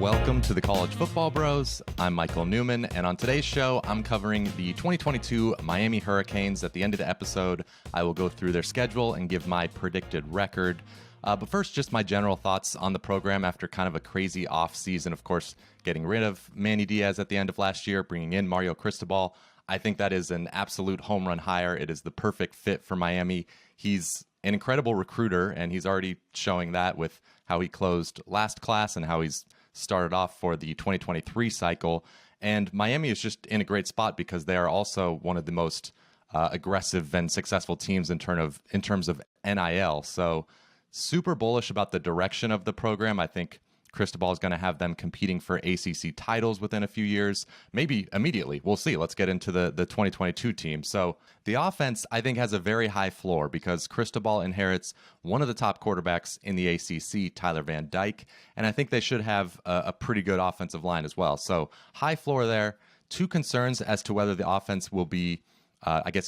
Welcome to the College Football Bros. I'm Michael Newman, and on today's show, I'm covering the 2022 Miami Hurricanes. At the end of the episode, I will go through their schedule and give my predicted record. But first, just my general thoughts on the program after kind of a crazy offseason. Of course, getting rid of Manny Diaz at the end of last year, bringing in Mario Cristobal. I think that is an absolute home run hire. It is the perfect fit for Miami. He's an incredible recruiter, and he's already showing that with how he closed last class and how he's started off for the 2023 cycle. And Miami is just in a great spot because they are also one of the most aggressive and successful teams in terms of NIL. So super bullish about the direction of the program. I think Cristobal is going to have them competing for ACC titles within a few years, maybe immediately. We'll see. Let's get into the 2022 team. So the offense, I think, has a very high floor because Cristobal inherits one of the top quarterbacks in the ACC, Tyler Van Dyke, and I think they should have a pretty good offensive line as well. So high floor there. Two concerns as to whether the offense will be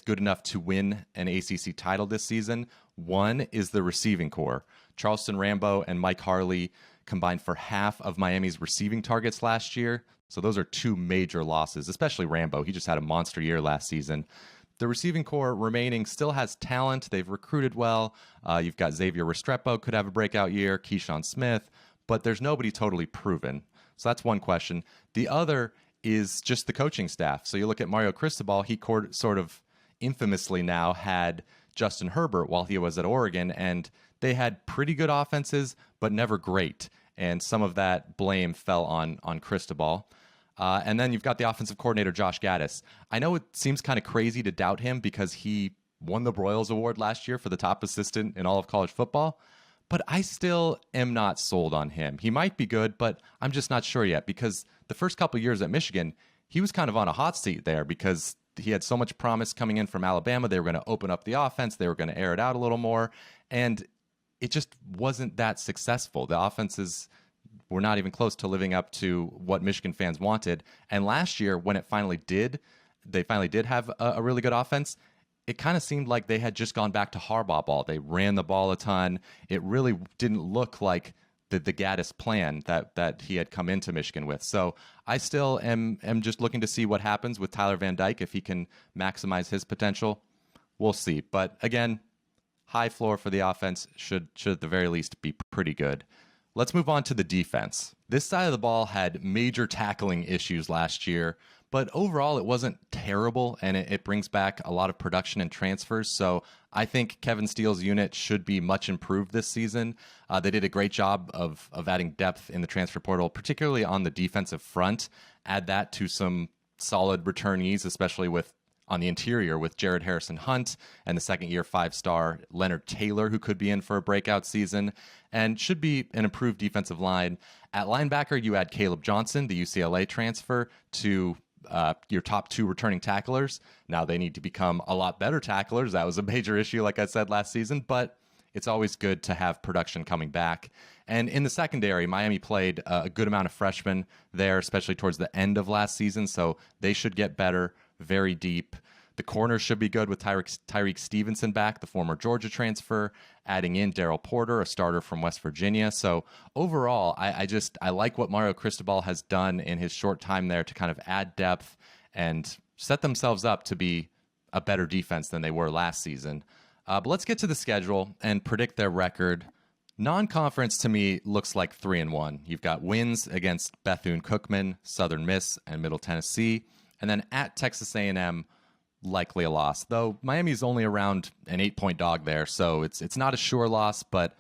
good enough to win an ACC title this season. One is the receiving core. Charleston Rambo and Mike Harley combined for half of Miami's receiving targets last year. So those are two major losses, especially Rambo. He just had a monster year last season. The receiving core remaining still has talent. They've recruited well. You've got Xavier Restrepo could have a breakout year, Keyshawn Smith, but there's nobody totally proven. So that's one question. The other is just the coaching staff. So you look at Mario Cristobal, he sort of infamously now had Justin Herbert while he was at Oregon, and they had pretty good offenses, but never great. And some of that blame fell on Cristobal. And then you've got the offensive coordinator, Josh Gaddis. I know it seems kind of crazy to doubt him because he won the Broyles Award last year for the top assistant in all of college football, but I still am not sold on him. He might be good, but I'm just not sure yet because the first couple of years at Michigan, he was kind of on a hot seat there because he had so much promise coming in from Alabama. They were going to open up the offense. They were going to air it out a little more. And it just wasn't that successful. The offenses were not even close to living up to what Michigan fans wanted. And last year, when they finally did have a really good offense, it kind of seemed like they had just gone back to Harbaugh ball. They ran the ball a ton. It really didn't look like the Gaddis plan that he had come into Michigan with. So I still am just looking to see what happens with Tyler Van Dyke, if he can maximize his potential. We'll see. But again, high floor for the offense should at the very least be pretty good. Let's move on to the defense. This side of the ball had major tackling issues last year, but overall it wasn't terrible, and it brings back a lot of production and transfers. So I think Kevin Steele's unit should be much improved this season. They did a great job of adding depth in the transfer portal, particularly on the defensive front. Add that to some solid returnees, especially on the interior with Jared Harrison Hunt and the second-year five-star Leonard Taylor, who could be in for a breakout season, and should be an improved defensive line. At linebacker, you add Caleb Johnson, the UCLA transfer, to your top two returning tacklers. Now they need to become a lot better tacklers. That was a major issue, like I said, last season, but it's always good to have production coming back. And in the secondary, Miami played a good amount of freshmen there, especially towards the end of last season, so they should get better. Very deep. The corners should be good with Tyreek Stevenson back, the former Georgia transfer, adding in Darryl Porter, a starter from West Virginia. So overall, I like what Mario Cristobal has done in his short time there to kind of add depth and set themselves up to be a better defense than they were last season. But let's get to the schedule and predict their record. Non-conference to me looks like 3-1. You've got wins against Bethune-Cookman, Southern Miss, and Middle Tennessee. And then at Texas A&M, likely a loss. Though Miami's only around an 8-point dog there, so it's not a sure loss, but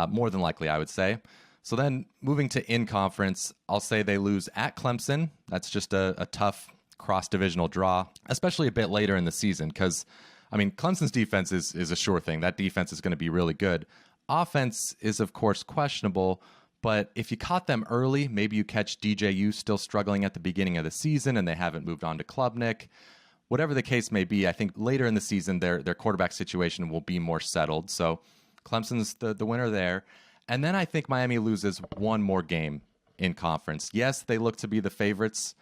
more than likely, I would say. So then moving to in-conference, I'll say they lose at Clemson. That's just a tough cross-divisional draw, especially a bit later in the season, because, Clemson's defense is a sure thing. That defense is going to be really good. Offense is, of course, questionable, but if you caught them early, maybe you catch DJU still struggling at the beginning of the season and they haven't moved on to Klubnik. Whatever the case may be, I think later in the season, their quarterback situation will be more settled. So Clemson's the winner there. And then I think Miami loses one more game in conference. Yes, they look to be the favorites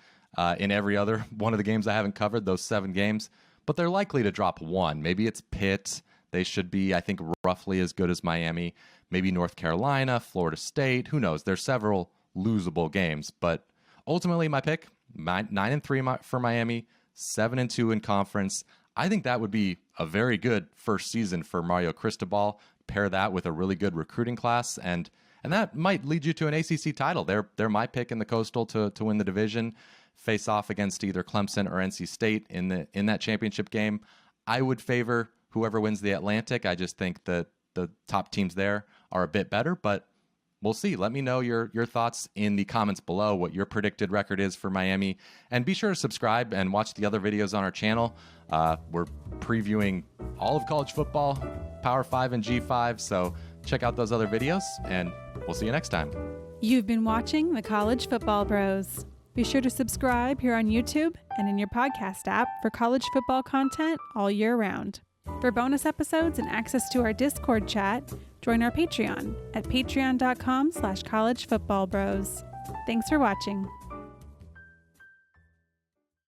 in every other one of the games I haven't covered, those 7 games, but they're likely to drop one. Maybe it's Pitt. They should be, I think, roughly as good as Miami. Maybe North Carolina, Florida State. Who knows? There's several losable games. But ultimately, my pick, 9-3 for Miami, 7-2 in conference. I think that would be a very good first season for Mario Cristobal. Pair that with a really good recruiting class, and that might lead you to an ACC title. They're my pick in the Coastal to win the division, face off against either Clemson or NC State in that championship game. I would favor whoever wins the Atlantic. I just think that the top teams there are a bit better, but we'll see. Let me know your thoughts in the comments below, what your predicted record is for Miami. And be sure to subscribe and watch the other videos on our channel. We're previewing all of college football, Power 5 and G5. So check out those other videos, and we'll see you next time. You've been watching the College Football Bros. Be sure to subscribe here on YouTube and in your podcast app for college football content all year round. For bonus episodes and access to our Discord chat, join our Patreon at patreon.com/collegefootballbros. Thanks for watching.